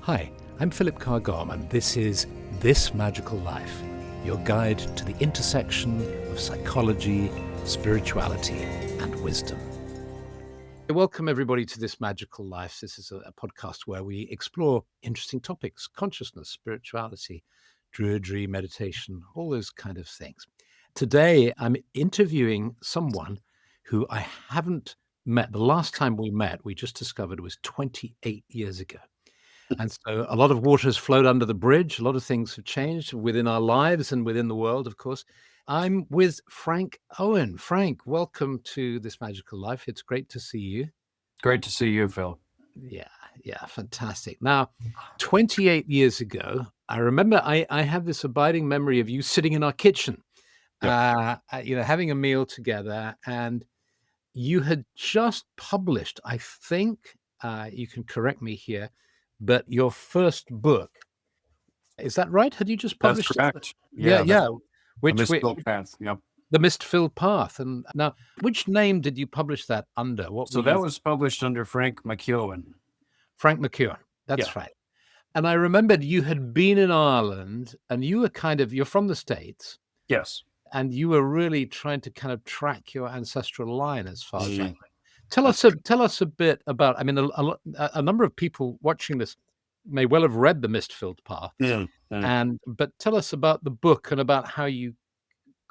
Hi, I'm Philip Carr-Gomm, and this is This Magical Life, your guide to the intersection of psychology, spirituality, and wisdom. Welcome, everybody, to This Magical Life. This is a podcast where we explore interesting topics: consciousness, spirituality, druidry, meditation, all those kind of things. Today, I'm interviewing someone who I haven't met. The last time we met, we just discovered, was 28 years ago. And so a lot of water has flowed under the bridge. A lot of things have changed within our lives and within the world, of course. I'm with Frank Owen. Frank, welcome to This Magical Life. It's great to see you. Great to see you, Phil. Yeah, fantastic. Now, 28 years ago, I remember I have this abiding memory of you sitting in our kitchen, Yep. having a meal together, and you had just published, I think, you can correct me here, but your first book. Is that right? Had you just That's published it? correct. Yeah, Yeah, yeah. the Which misbuilt path. Yep. The Mist-Filled Path. And now, which name did you publish that under? What were So that you? was published under Frank McEowen. Frank McEowen. Yeah. That's right. And I remembered you had been in Ireland, and you're from the States, Yes. and you were really trying to kind of track your ancestral line, as far as I know. Mm, Tell us a bit about. I mean, a number of people watching this may well have read The Mist-Filled Path, mm, mm. but tell us about the book and about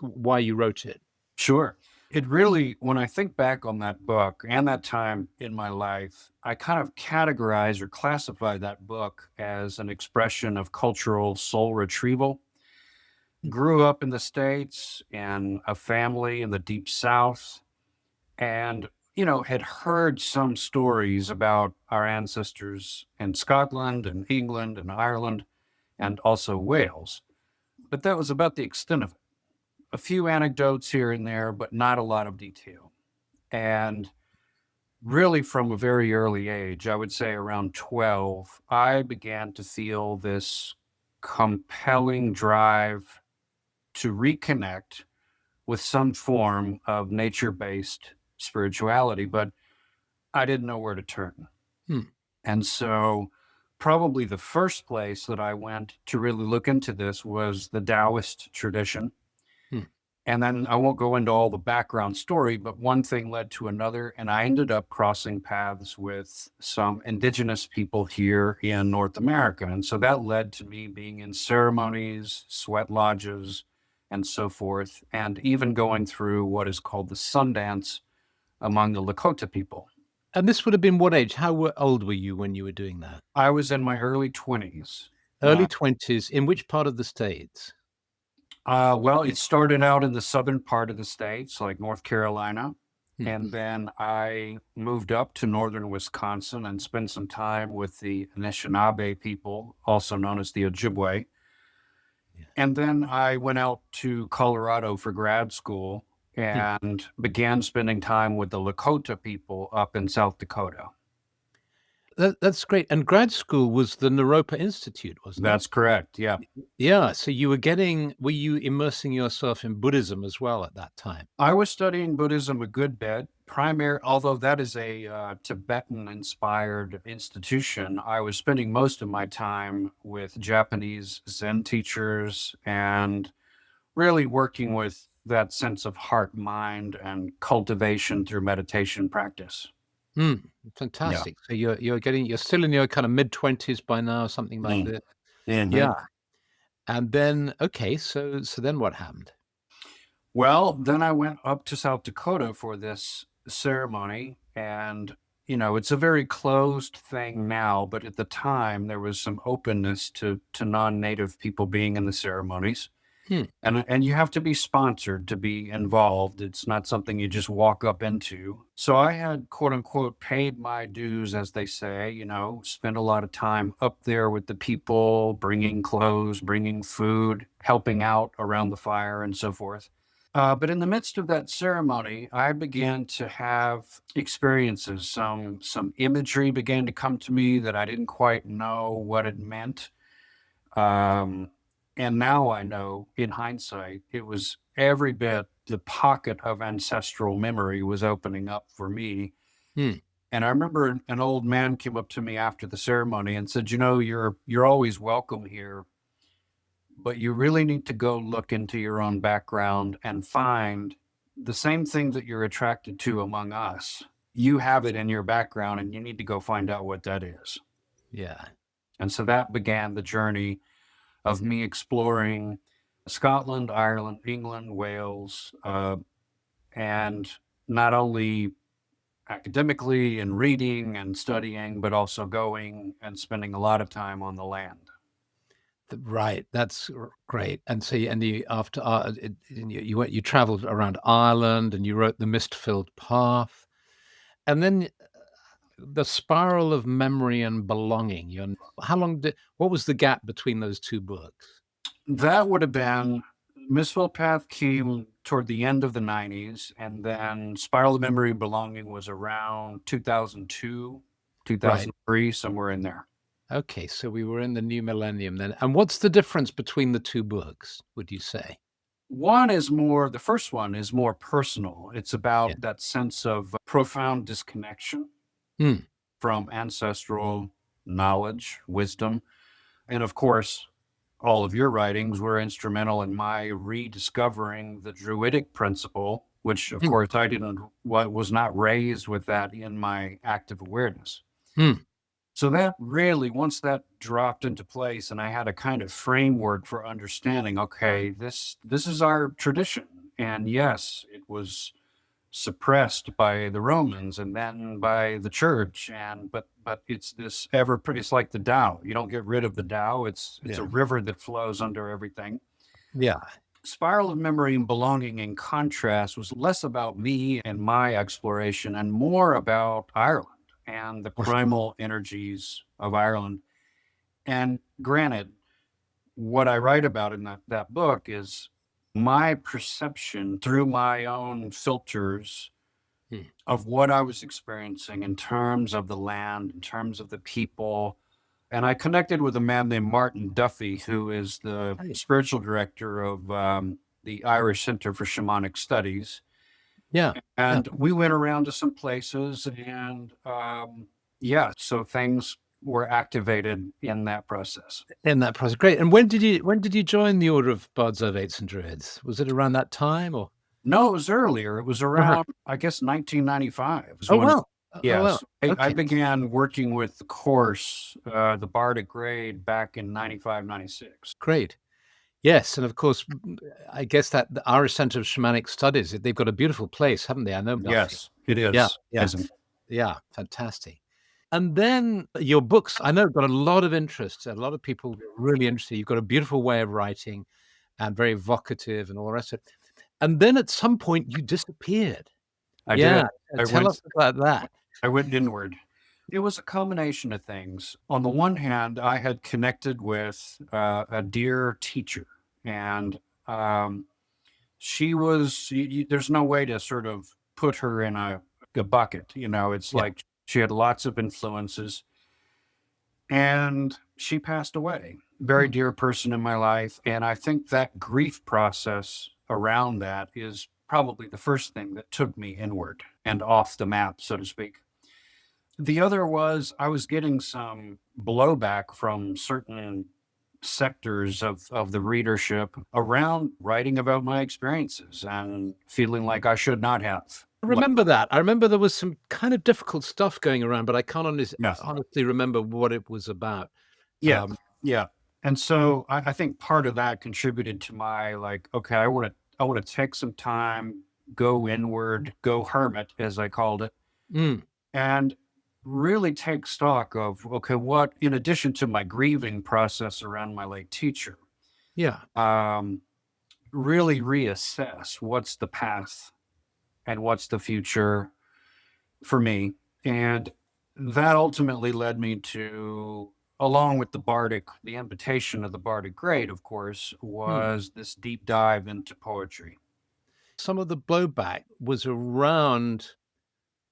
why you wrote it. Sure. It really, when I think back on that book and that time in my life, I kind of categorize or classify that book as an expression of cultural soul retrieval. Grew up in the States in a family in the Deep South, and had heard some stories about our ancestors in Scotland and England and Ireland and also Wales, but that was about the extent of it. A few anecdotes here and there, but not a lot of detail. And really, from a very early age, I would say around 12, I began to feel this compelling drive to reconnect with some form of nature-based spirituality, but I didn't know where to turn. Hmm. And so, probably the first place that I went to really look into this was the Taoist tradition. Hmm. And then I won't go into all the background story, but one thing led to another. And I ended up crossing paths with some indigenous people here in North America. And so that led to me being in ceremonies, sweat lodges, and so forth, and even going through what is called the sun dance among the Lakota people. And this would have been what age? Old were you when you were doing that? I was in my early 20s. Early 20s. In which part of the States? Well, it started out in the southern part of the states, like North Carolina. Hmm. And then I moved up to northern Wisconsin and spent some time with the Anishinaabe people, also known as the Ojibwe. Yeah. And then I went out to Colorado for grad school Hmm. and began spending time with the Lakota people up in South Dakota. That's great. And grad school was the Naropa Institute, wasn't it? That's correct. Yeah. Yeah. So were you immersing yourself in Buddhism as well at that time? I was studying Buddhism a good bit. Although that is a Tibetan-inspired institution, I was spending most of my time with Japanese Zen teachers and really working with that sense of heart, mind, and cultivation through meditation practice. Hmm. Yeah. Fantastic. So you're still in your kind of mid-20s by now, something like Mm. this. Mhm. Yeah. And then, okay, so then what happened? Well, then I went up to South Dakota for this ceremony, and it's a very closed thing now, but at the time there was some openness to non-native people being in the ceremonies. Hmm. And you have to be sponsored to be involved. It's not something you just walk up into. So I had, quote unquote, paid my dues, as they say, spent a lot of time up there with the people, bringing clothes, bringing food, helping out around the fire, and so forth. But in the midst of that ceremony, I began to have experiences. Some imagery began to come to me that I didn't quite know what it meant. Um, and now I know, in hindsight, it was every bit the pocket of ancestral memory was opening up for me. Hmm. And I remember an old man came up to me after the ceremony and said, you're always welcome here, but you really need to go look into your own background and find the same thing that you're attracted to among us. You have it in your background and you need to go find out what that is. Yeah. And so that began the journey of me exploring Scotland, Ireland, England, Wales, and not only academically and reading and studying, but also going and spending a lot of time on the land. Right, that's great. And so, you after you traveled around Ireland, and you wrote The Mist-Filled Path, and then The Spiral of Memory and Belonging. How long did what was the gap between those two books? That would have been Misfell Path came toward the end of the 90s, and then Spiral of Memory and Belonging was around 2002, Right. 2003, somewhere in there. Okay, so we were in the new millennium then. And what's the difference between the two books, would you say? The first one is more personal. It's Yeah. about that sense of profound disconnection Hmm. from ancestral knowledge, wisdom. And of course, all of your writings were instrumental in my rediscovering the Druidic principle, which of Hmm. course I didn't, was not raised with that in my active awareness. Hmm. So that really, once that dropped into place and I had a kind of framework for understanding, okay, this is our tradition. And yes, it was suppressed by the Romans and then by the church. And but it's this it's like the Tao. You don't get rid of the Tao. It's a Yeah. river that flows under everything. Yeah. Spiral of Memory and Belonging, in contrast, was less about me and my exploration and more about Ireland and the primal energies of Ireland. And granted, what I write about in that book is my perception through my own filters Hmm. of what I was experiencing in terms of the land, in terms of the people. And I connected with a man named Martin Duffy, who is the Hey. spiritual director of the Irish Center for Shamanic Studies. Yeah. Yeah. And we went around to some places, and yeah, so things were activated in that process. In that process. Great. And when did you join the Order of Bards, Ovates, and Druids? Was it around that time or? No, it was earlier. It was Uh-huh. around, I guess, 1995 is Oh, when, well. Oh, well. yes, I Okay. began working with the course, the Bardic grade back in 95, 96. Great. Yes, and of course, I guess that the Irish Centre of Shamanic Studies, they've got a beautiful place, haven't they? I know Duffy. Yes, it Yeah, is. yeah, Amazing. yeah, fantastic. And then your books, I know, got a lot of interest. A lot of people were really interested. You've got a beautiful way of writing and very evocative and all the rest of it. And then at some point you disappeared. I Yeah, did. I tell went us about that. I went inward. It was a combination of things. On the one hand, I had connected with a dear teacher, and um, she was, there's no way to sort of put her in a bucket. It's Yeah. like she had lots of influences, and she passed away. Very Hmm. dear person in my life. And I think that grief process around that is probably the first thing that took me inward and off the map, so to speak. The other was I was getting some blowback from certain sectors of the readership around writing about my experiences and feeling like I should not have. I Like, remember that. I remember there was some kind of difficult stuff going around, but I can't yeah, honestly remember what it was about. yeah, Um, yeah. And so I think part of that contributed to my like, okay, I want to take some time, go inward, go hermit, as I called it, mm, and really take stock of, okay, what, in addition to my grieving process around my late teacher, yeah. um, really reassess what's the path and what's the future for me. And that ultimately led me to, along with the invitation of the Bardic grade, of course, Hmm. was this deep dive into poetry. Some of the blowback was around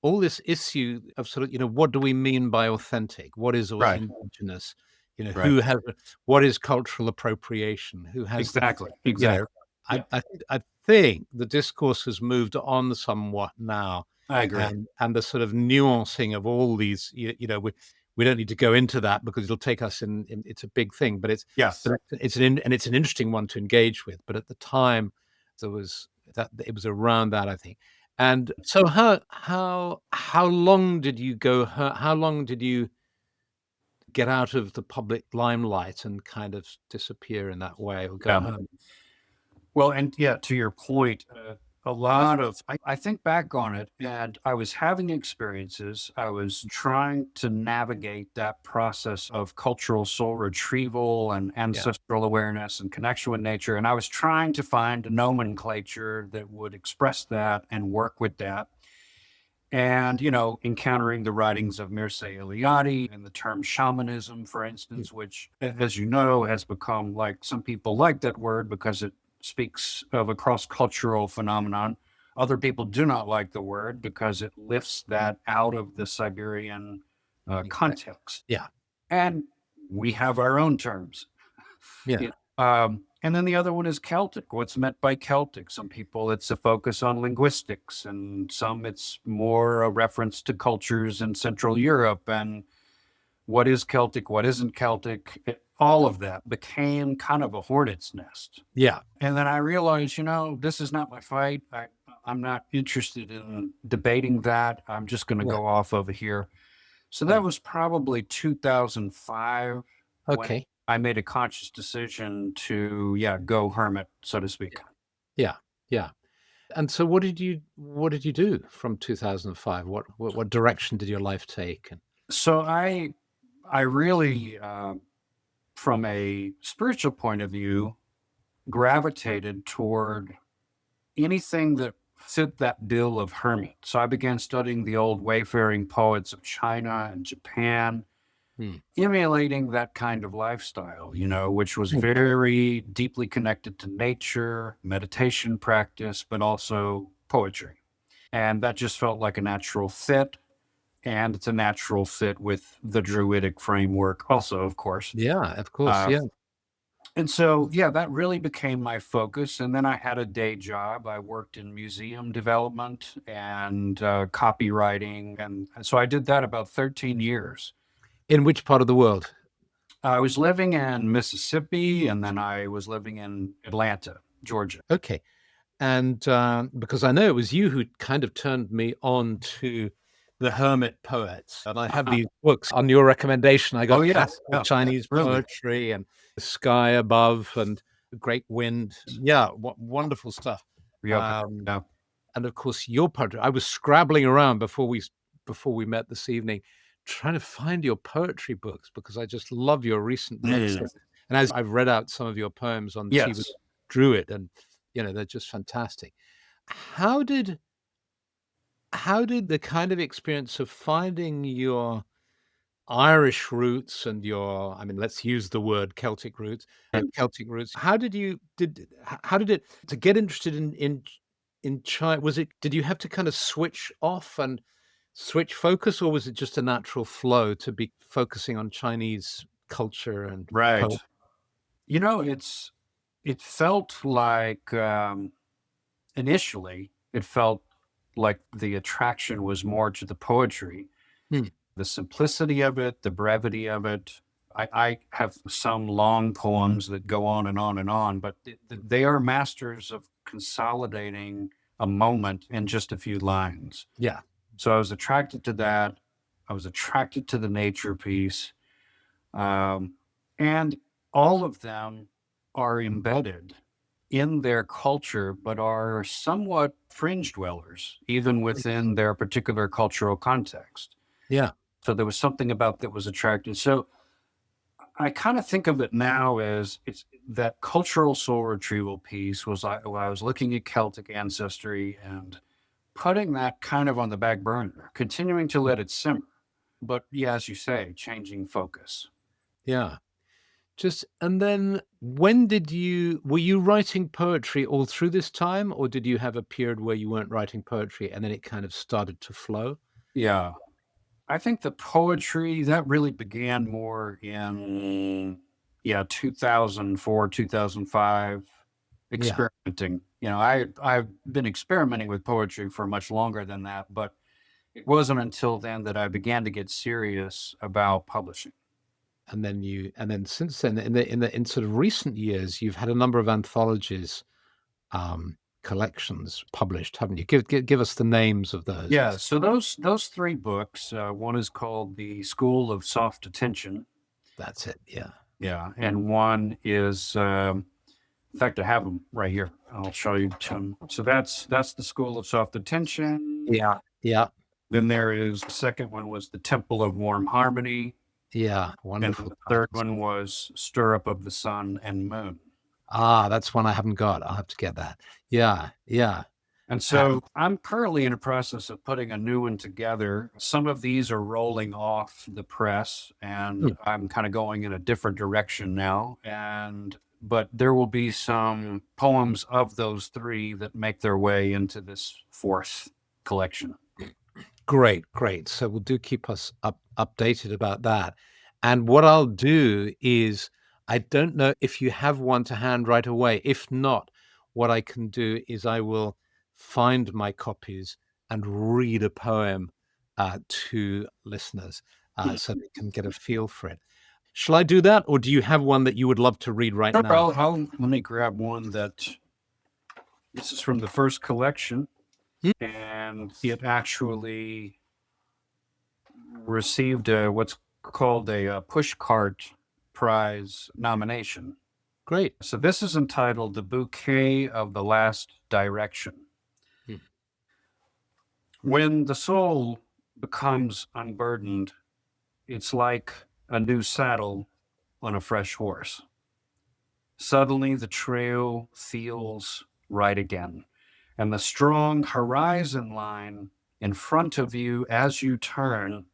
all this issue of sort of, what do we mean by authentic? What is Right, indigenous? right. What is cultural appropriation? Who has the, Exactly, you know, exactly. Yeah. I think the discourse has moved on somewhat now. I agree. and the sort of nuancing of all these, we don't need to go into that because it'll take us in it's a big thing, but Yes. it's an interesting one to engage with. But at the time, there was that it was around that, I think. And so how long did you go? How long did you get out of the public limelight and kind of disappear in that way or go Yeah. home? Well, and yeah, to your point, a lot of, I think back on it and I was having experiences. I was trying to navigate that process of cultural soul retrieval and Yeah, ancestral awareness and connection with nature. And I was trying to find a nomenclature that would express that and work with that. And, encountering the writings of Mircea Eliade and the term shamanism, for mm, instance, which, as you know, has become like some people like that word because it speaks of a cross cultural phenomenon. Other people do not like the word because it lifts that out of the Siberian exactly. context. Yeah, And we have our own terms. yeah, And then the other one is Celtic. What's meant by Celtic? Some people, it's a focus on linguistics, and some it's more a reference to cultures in Central Europe. And what is Celtic? What isn't Celtic? All of that became kind of a hornet's nest. yeah, And then I realized, this is not my fight. I'm not interested in debating that. I'm just going to yeah, go off over here. So yeah. that was probably 2005 when Okay. I made a conscious decision to, yeah, go hermit, so to speak. Yeah, yeah. And so what did you do from 2005? What direction did your life take? And So I really, from a spiritual point of view, gravitated toward anything that fit that bill of hermit. So I began studying the old wayfaring poets of China and Japan, Hmm. emulating that kind of lifestyle, which was Mm. very deeply connected to nature, meditation practice, but also poetry. And that just felt like a natural fit. And it's a natural fit with the Druidic framework, also, of course. Yeah, of course, Uh, yeah. and so, yeah, that really became my focus. And then I had a day job. I worked in museum development and copywriting. And so I did that about 13 years. In which part of the world? I was living in Mississippi, and then I was living in Atlanta, Georgia. Okay. And, because I know it was you who kind of turned me on to the hermit poets, and I have these books on your recommendation. I Oh, got yeah, classical yeah, Chinese really. poetry and The Sky Above and The Great Wind. Yeah, wonderful stuff. Ryokan. Um, Yeah. and of course, your poetry. I was scrabbling around before we met this evening, trying to find your poetry books because I just love your recent books. Mm. And as I've read out some of your poems on She Was Yes. Druid, and they're just fantastic. How did how did the kind of experience of finding your Irish roots and your, I mean, let's use the word Celtic roots. How did you did h how did it to get interested in China? Was it, did you have to kind of switch off and switch focus, or was it just a natural flow to be focusing on Chinese culture and Right. poetry? It felt like, initially, it felt like the attraction was more to the poetry, Hmm, the simplicity of it, the brevity of it. I have some long poems that go on and on and on, but they are masters of consolidating a moment in just a few lines. yeah, So I was attracted to that. I was attracted to the nature piece. Um, and all of them are embedded in their culture, but are somewhat fringe dwellers, even within their particular cultural context. yeah, So there was something about that was attractive. So I kind of think of it now as it's that cultural soul retrieval piece was when I was looking at Celtic ancestry and putting that kind of on the back burner, continuing to let it simmer. But yeah, as you say, changing focus. yeah. Just and then when did you were you writing poetry all through this time, or did you have a period where you weren't writing poetry and then it kind of started to flow? Yeah. I think the poetry that really began more in, yeah, 2004, 2005, Yeah. experimenting. I've been experimenting with poetry for much longer than that, but it wasn't until then that I began to get serious about publishing. And then since then, in sort of recent years, you've had a number of anthologies, collections published, haven't you? Give us the names of those. Yeah, so those three books, one is called The School of Soft Attention. That's it. Yeah. Yeah, and one is, in fact, I have them right here. I'll show you some. So that's The School of Soft Attention. Yeah. Yeah. Then there is the second one was The Temple of Warm Harmony, Yeah. and Wonderful the third titles. one was Stir Up of the Sun and Moon. That's one I haven't got. I'll have to get that. Yeah. Yeah. And Uh, so I'm currently in the process of putting a new one together. Some of these are rolling off the press, and mm, I'm kind of going in a different direction now. But there will be some poems of those three that make their way into this fourth collection. Great, great. So we'll do keep us updated about that. And what I'll do is, I don't know if you have one to hand right away. If not, what I can do is I will find my copies and read a poem to listeners so they can get a feel for it. Shall I do that, or do you have one that you would love to read right Sure, now? let me grab one that this is from the first collection, Hmm, and it actually received what's called a push cart prize nomination. great. So this is entitled The Bouquet of the Last Direction. Hmm, When the soul becomes unburdened, it's like a new saddle on a fresh horse. Suddenly the trail feels right again, and the strong horizon line in front of you as you turn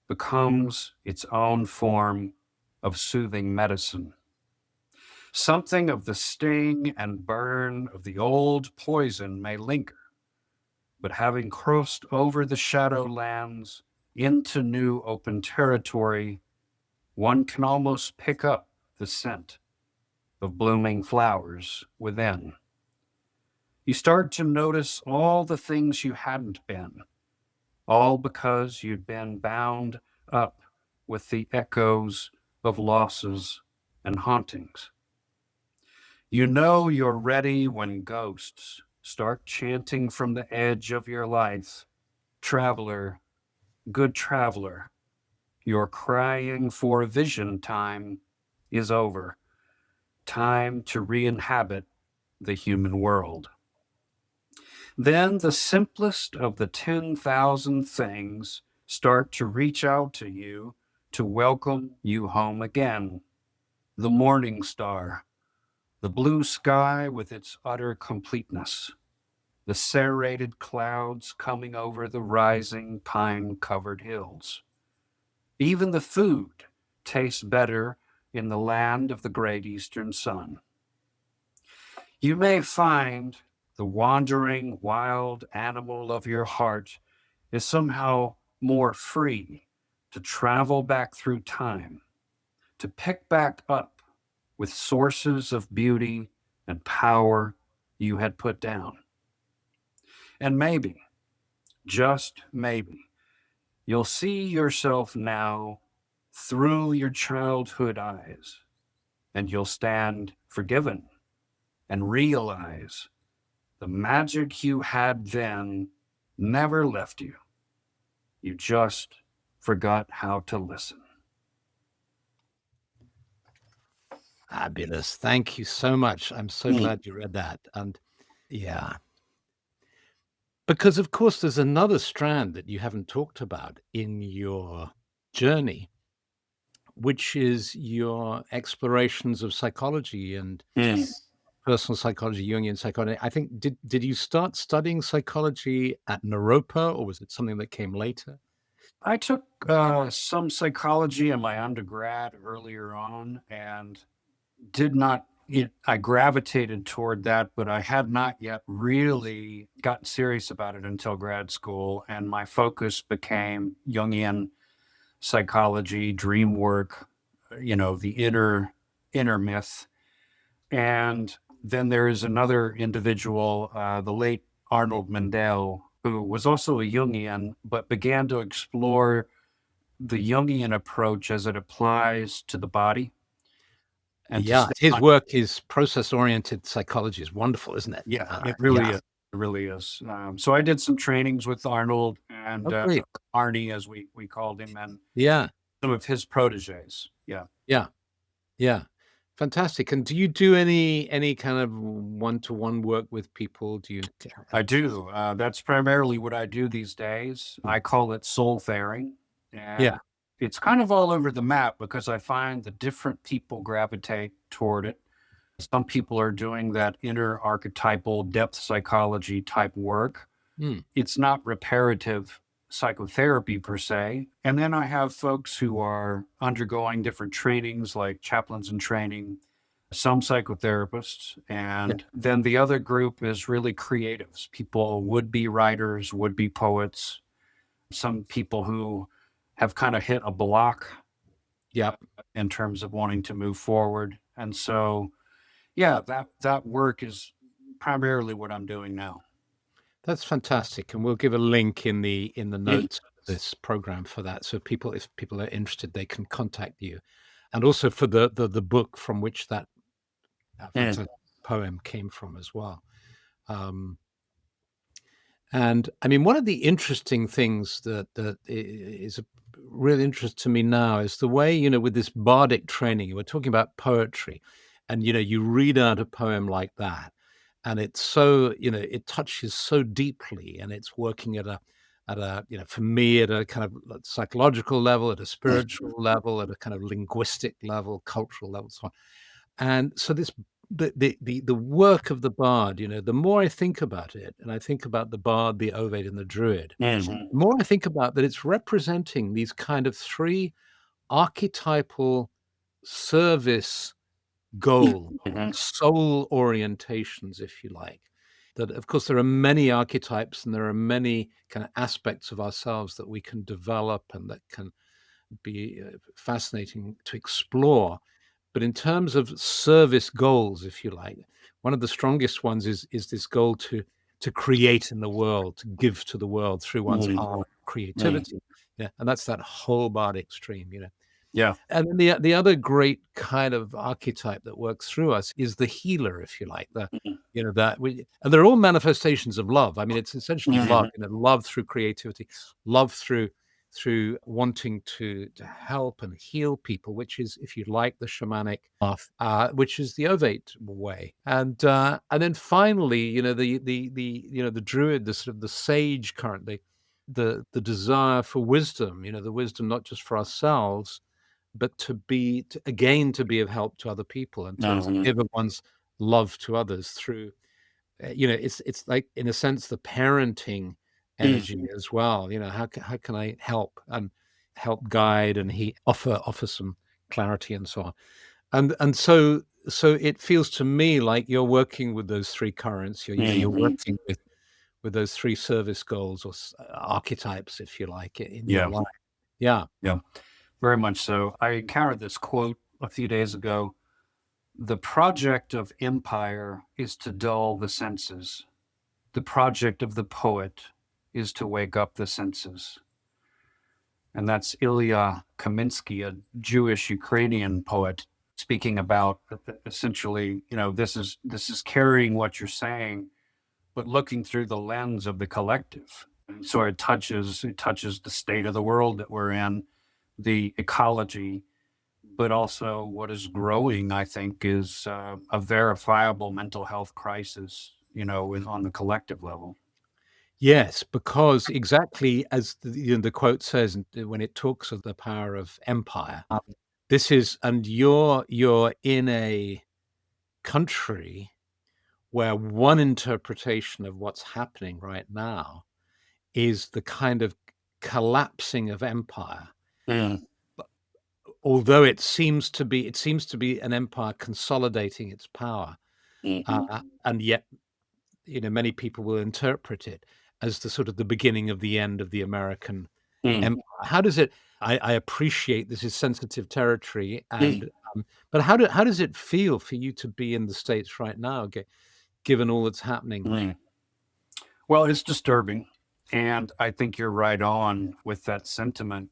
becomes its own form of soothing medicine. Something of the sting and burn of the old poison may linger, but having crossed over the shadow lands into new open territory, one can almost pick up the scent of blooming flowers within. You start to notice all the things you hadn't been, all because you'd been bound up with the echoes of losses and hauntings. You know you're ready when ghosts start chanting from the edge of your life, traveler, good traveler, your crying for vision time is over. Time to re-inhabit the human world. Then the simplest of the 10,000 things start to reach out to you to welcome you home again. The morning star, the blue sky with its utter completeness, the serrated clouds coming over the rising pine-covered hills. Even the food tastes better in the land of the great eastern sun. You may find the wandering wild animal of your heart is somehow more free to travel back through time, to pick back up with sources of beauty and power you had put down. And maybe, just maybe, you'll see yourself now through your childhood eyes, and you'll stand forgiven and realize the magic you had then never left you. You just forgot how to listen. fabulous. Thank you so much. I'm so Mm. glad you read that. And yeah, because of course there's another strand that you haven't talked about in your journey, which is your explorations of psychology and Mm. personal psychology, Jungian psychology. I think did you start studying psychology at Naropa, or was it something that came later? I took some psychology in my undergrad earlier on and did not, I gravitated toward that, but I had not yet really gotten serious about it until grad school. And my focus became Jungian psychology, dream work, the inner myth. And then there is another individual, the late Arnold Mandel, who was also a Jungian, but began to explore the Jungian approach as it applies to the body and to Yeah, stay his on. work, his process-oriented psychology is wonderful, isn't it? Yeah, it Yeah. really is. It really is. So I did some trainings with Arnold and Oh, great. Arnie, as we called him, and Yeah, some of his proteges. Yeah, yeah, yeah. Fantastic. And do you do any kind of one-to-one work with people? Do you I do. That's primarily what I do these days. I call it soul faring, Yeah, and it's kind of all over the map because I find that different people gravitate toward it. Some people are doing that inner archetypal depth psychology type work. mm, It's not reparative psychotherapy per se. And then I have folks who are undergoing different trainings like chaplains in training, some psychotherapists. yeah, And then the other group is really creatives, people, would be writers, would be poets, some people who have kind of hit a block yep. in terms of wanting to move forward. And so, yeah, that work is primarily what I'm doing now. That's fantastic, and we'll give a link in the Mhm. notes of this program for that, so people, if people are interested, they can contact you. And also for the book from which that Mhm. fantastic poem came from as well. Um, and I mean, one of the interesting things is a real interest to me now is the way, with this bardic training, we're talking about poetry, and you read out a poem like that, and it's so, it touches so deeply, and it's working at a, for me, at a kind of psychological level, at a spiritual level, at a kind of linguistic level, cultural level, so on. And so this the work of the bard, the more I think about it, and I think about the bard, the ovate, and the druid, Mhm. the more I think about that it's representing these kind of three archetypal service goal, Mhm. soul orientations, if you like. That, of course, there are many archetypes and there are many kind of aspects of ourselves that we can develop and that can be fascinating to explore. But in terms of service goals, if you like, one of the strongest ones is this goal to create in the world, to give to the world through one's Mhm. art, Mhm. creativity. Yeah, and that's that whole bardic stream. Yeah. And then the other great kind of archetype that works through us is the healer, if you like. Mhm. That we, and they're all manifestations of love. I mean, it's essentially love. Mhm. Love through creativity, love through wanting to help and heal people, which is, if you like, the shamanic path, which is the ovate way. And then finally, the druid, the sort of the sage currently, the desire for wisdom, the wisdom not just for ourselves, but to be of help to other people and to Mhm. give of one's love to others through, it's like, in a sense, the parenting Mhm. energy as well. How can I help and help guide and he offer some clarity and so on. And so it feels to me like you're working with those three currents. You're Mhm. working with those three service goals, or archetypes, if you like, in your Yeah. life. Yeah. Yeah. Very much so. I encountered this quote a few days ago. The project of empire is to dull the senses. The project of the poet is to wake up the senses. And that's Ilya Kaminsky, a Jewish Ukrainian poet, speaking about essentially, this is carrying what you're saying, but looking through the lens of the collective. And so it touches the state of the world that we're in, the ecology, but also what is growing, I think, is a verifiable mental health crisis, on the collective level. Yes, because exactly as the quote says, when it talks of the power of empire, this is, and you're in a country where one interpretation of what's happening right now is the kind of collapsing of empire. Mm, But although it seems to be an empire consolidating its power, mhm, and yet, many people will interpret it as the sort of the beginning of the end of the American mm, empire. How does it? I appreciate this is sensitive territory, mm, but how does it feel for you to be in the States right now, given all that's happening? mm. Well, it's disturbing. And I think you're right on with that sentiment.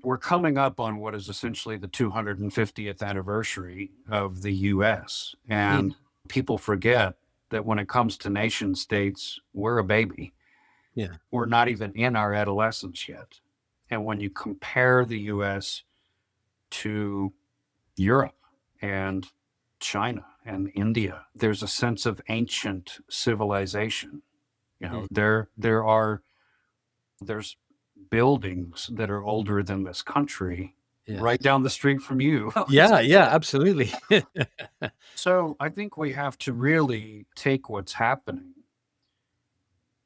We're coming up on what is essentially the 250th anniversary of the U.S. Mm. And people forget that when it comes to nation states, we're a baby. Yeah. We're not even in our adolescence yet. And when you compare the U.S. to Europe and China and India, there's a sense of ancient civilization. Mm. There's buildings that are older than this country Yeah. right down the street from you. Yeah. Yeah. Absolutely. So I think we have to really take what's happening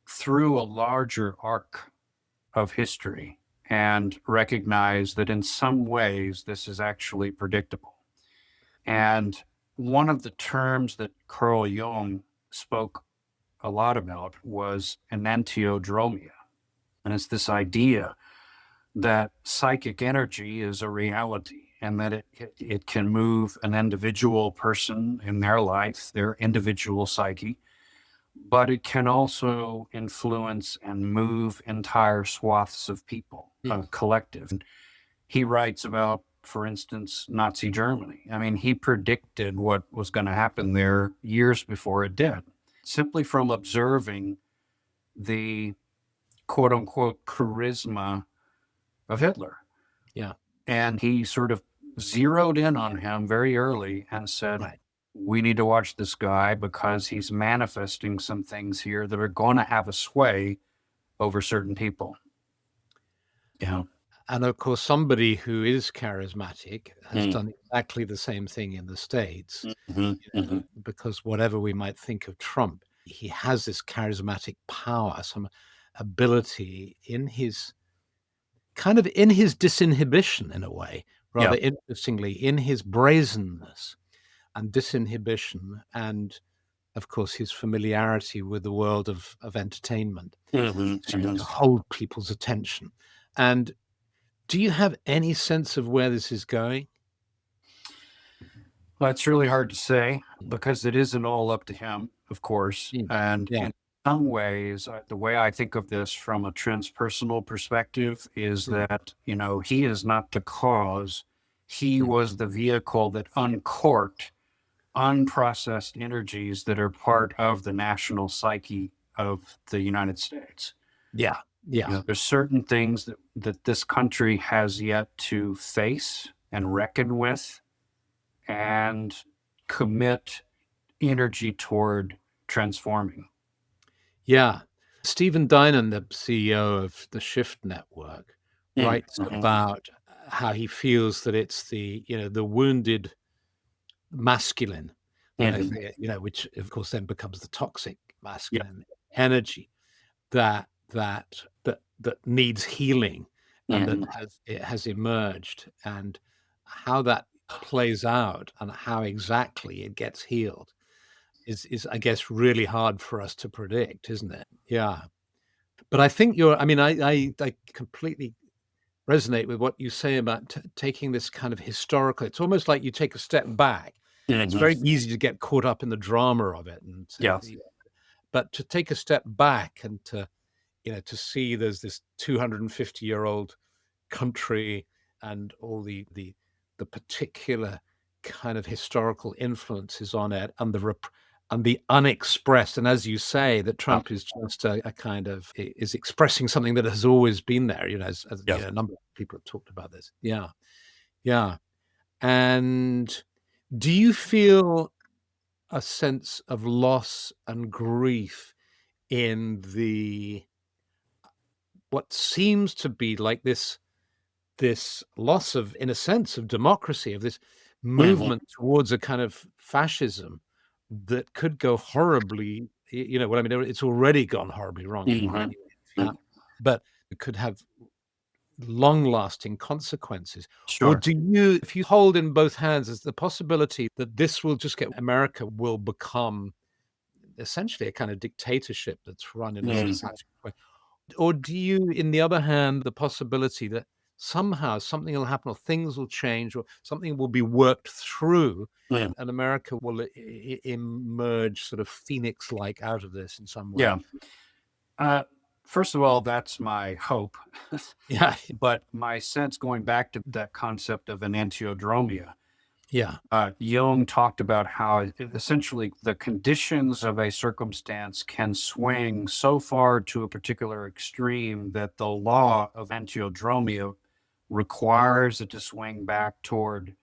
through a larger arc of history and recognize that in some ways this is actually predictable. And one of the terms that Carl-Jung spoke a lot about was enantiodromia. And it's this idea that psychic energy is a reality and that it can move an individual person in their life, their individual psyche, but it can also influence and move entire swaths of people, a collective. And he writes about, for instance, Nazi Germany. I mean, he predicted what was going to happen there years before it did, simply from observing the quote unquote charisma of Hitler. Yeah. And he sort of zeroed in on him very early and said, Right. we need to watch this guy because he's manifesting some things here that are going to have a sway over certain people. Yeah. And of course, somebody who is charismatic has Mm. done exactly the same thing in the States, Mm-hmm. Mm-hmm. because whatever we might think of Trump, he has this charismatic power, some ability in his disinhibition in a way, Yeah. rather interestingly, in his brazenness and disinhibition, and of course his familiarity with the world of entertainment Mm-hmm. to hold people's attention. And do you have any sense of where this is going? Well, it's really hard to say because it isn't all up to him, of course. Mm. And Yeah. in some ways, the way I think of this from a transpersonal perspective is Mm. that, he is not the cause. He Mm. was the vehicle that uncorked unprocessed energies that are part of the national psyche of the United States. Yeah. Yeah. There's certain things that this country has yet to face and reckon with and commit energy toward transforming. Yeah. Stephen Dinan, the CEO of the Shift Network, writes Mm-hmm. about how he feels that it's the wounded masculine, Mm-hmm. which of course then becomes the toxic masculine energy that needs healing, and that Mm-hmm. has emerged, and how that plays out and how exactly it gets healed is I guess really hard for us to predict, isn't it? Yeah. But I think I completely resonate with what you say about taking this kind of historical. It's almost like you take a step back. It's very Mm-hmm. easy to get caught up in the drama of it, and Yeah. but to take a step back and to see there's this 250-year-old country and all the particular kind of historical influences on it, and the unexpressed, and as you say, that Yeah. Trump is just a kind of is expressing something that has always been there, as Yeah. a number of people have talked about this. Yeah. Yeah. And do you feel a sense of loss and grief in the what seems to be like this loss of, in a sense, of democracy, of this Mm-hmm. movement towards a kind of fascism that could go horribly, you know what I mean? It's already gone horribly wrong in Mm-hmm. many ways, yeah, but it could have long-lasting consequences. Or Sure. do you, if you hold in both hands, is the possibility that this will just get America will become essentially a kind of dictatorship that's run in a Mm-hmm. systematic way? Or do you, in the other hand, the possibility that somehow something will happen, or things will change, or something will be worked through, Yeah. and America will emerge sort of phoenix-like out of this in some way? Yeah. Uh, First of all, that's my hope. Yeah, But my sense, going back to that concept of enantiodromia, yeah, Jung talked about how essentially the conditions of a circumstance can swing so far to a particular extreme that the law of enantiodromia requires it to swing back toward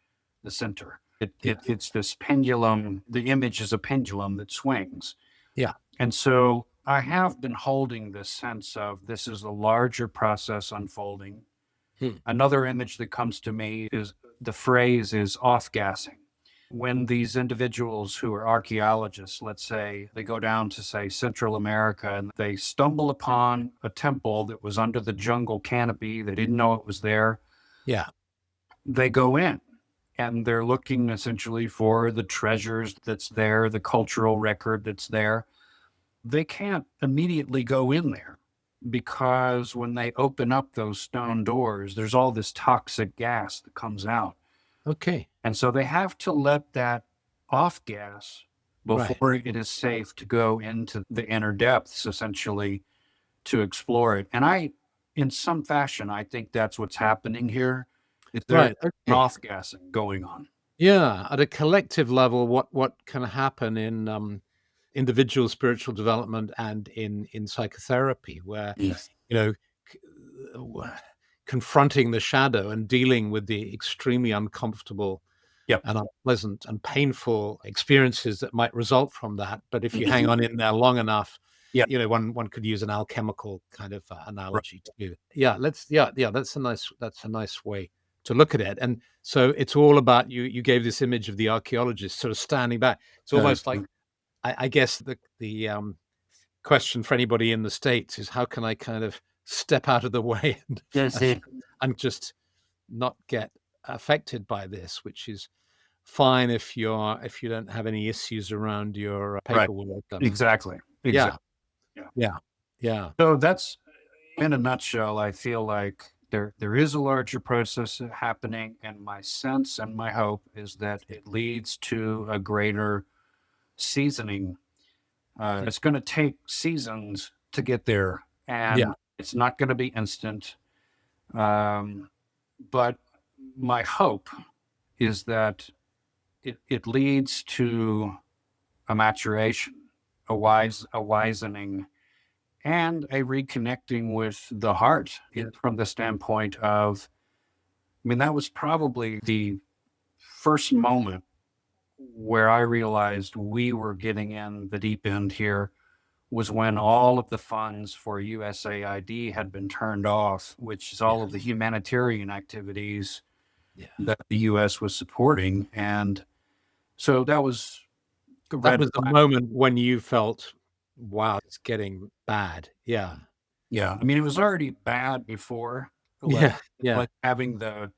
the center. yeah, It's this pendulum. The image is a pendulum that swings. yeah. And so I have been holding this sense of this is a larger process unfolding. Hmm. Another image that comes to me is the phrase is off gassing. When these individuals who are archaeologists, let's say, they go down to, say, Central America and they stumble upon a temple that was under the jungle canopy, they didn't know it was there, Yeah. they go in and they're looking essentially for the treasures that's there, the cultural record that's there. They can't immediately go in there because when they open up those stone doors, there's all this toxic gas that comes out. Okay. And so they have to let that off gas Right. before it is safe to go into the inner depths, essentially, to explore it. And in some fashion, I think that's what's happening here. Is there Right. an Okay. off gassing going on? Yeah. At a collective level, what can happen in individual spiritual development and in psychotherapy, where Yes. you know c- w- confronting the shadow and dealing with the extremely uncomfortable Yep. and unpleasant and painful experiences that might result from that. But if you hang Mhm. on in there long enough, Yep. one could use an alchemical kind of Right. analogy too. Yeah, that's a nice way to look at it. And so it's all about you gave this image of the archaeologist sort of standing back. It's almost like I guess the question for anybody in the States is how can I kind of step out of the way Yes. and and just not get affected by this, which is fine if you don't have any issues around your Right. paperwork. Exactly. Yeah, Exactly. Yeah. yeah, yeah, So that's in a nutshell. I feel like there is a larger process happening, and my sense and my hope is that it leads to a greater seasoning. It's going to take seasons to get there, yeah, and it's not going to be instant. Um, but my hope is that it leads to a maturation, a wisening, and a reconnecting with the heart yeah, from the standpoint of, I mean, that was probably the first moment where I realized we were getting in the deep end here was when all of the funds for USAID had been turned off, which is yeah, all of the humanitarian activities yeah. that the US was supporting. And so that was the That red was the flag. moment when you felt, wow, it's getting bad. Yeah, Yeah. I mean, it was already bad before, like, yeah, yeah, like having the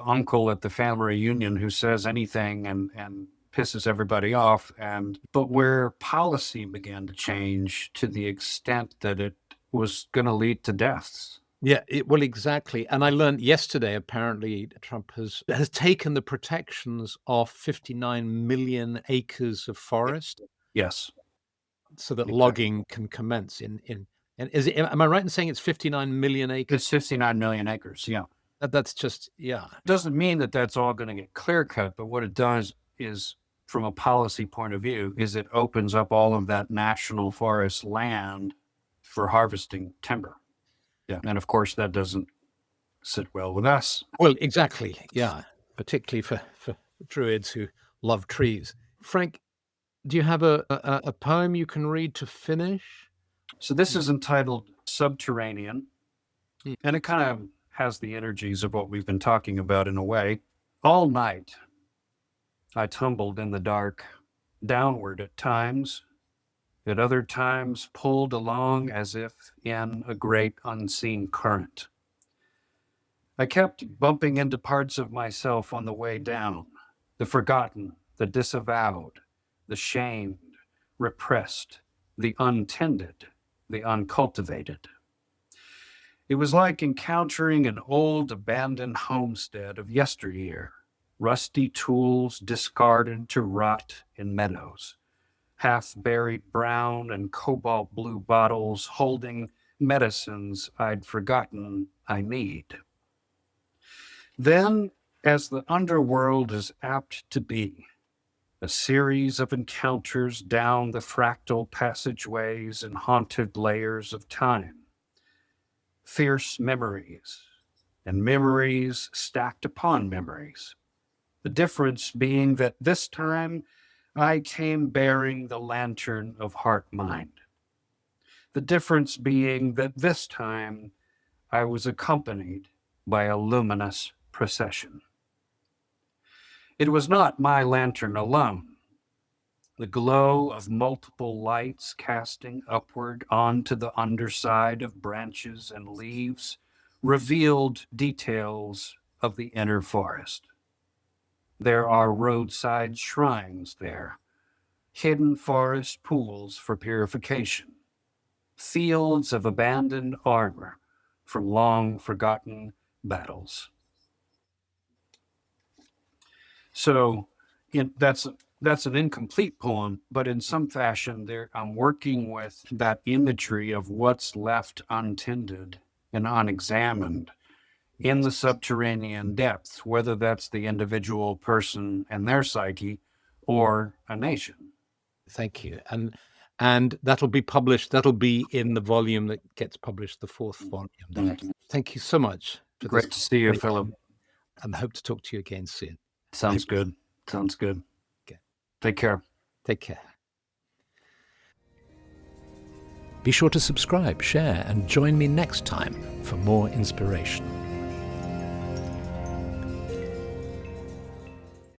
uncle at the family reunion who says anything and pisses everybody off. And but where policy began to change to the extent that it was going to lead to deaths. yeah. Well, exactly. And I learned yesterday, apparently, Trump has taken the protections of 59 million acres of forest Yes, so that exactly. logging can commence in and is it am I right in saying it's 59 million acres? It's 59 million acres. Yeah. That's just yeah. Doesn't mean that that's all going to get clear cut, but what it does is, from a policy point of view, is it opens up all of that national forest land for harvesting timber. Yeah. And of course, that doesn't sit well with us. Well, exactly, yeah, particularly for Druids who love trees. Frank, do you have a poem you can read to finish? So this is entitled Subterranean, Mm, and it kind of has the energies of what we've been talking about in a way. All night, I tumbled in the dark, downward at times, at other times pulled along as if in a great unseen current. I kept bumping into parts of myself on the way down, the forgotten, the disavowed, the shamed, repressed, the untended, the uncultivated. It was like encountering an old abandoned homestead of yesteryear, rusty tools discarded to rot in meadows, half-buried brown and cobalt blue bottles holding medicines I'd forgotten I need. Then, as the underworld is apt to be, a series of encounters down the fractal passageways and haunted layers of time. Fierce memories, and memories stacked upon memories. The difference being that this time I came bearing the lantern of heart-mind. The difference being that this time I was accompanied by a luminous procession. It was not my lantern alone. The glow of multiple lights casting upward onto the underside of branches and leaves revealed details of the inner forest. There are roadside shrines there, hidden forest pools for purification, fields of abandoned armor from long-forgotten battles. So that's an incomplete poem, but in some fashion there I'm working with that imagery of what's left untended and unexamined in the subterranean depths, whether that's the individual person and their psyche or a nation. Thank you. And that'll be published, that'll be in the volume that gets published, the fourth volume. Thank you so much for Great this. to see you, Philip. And hope to talk to you again soon. Sounds good. Sounds good. Okay. Take care. Take care. Be sure to subscribe, share, and join me next time for more inspiration.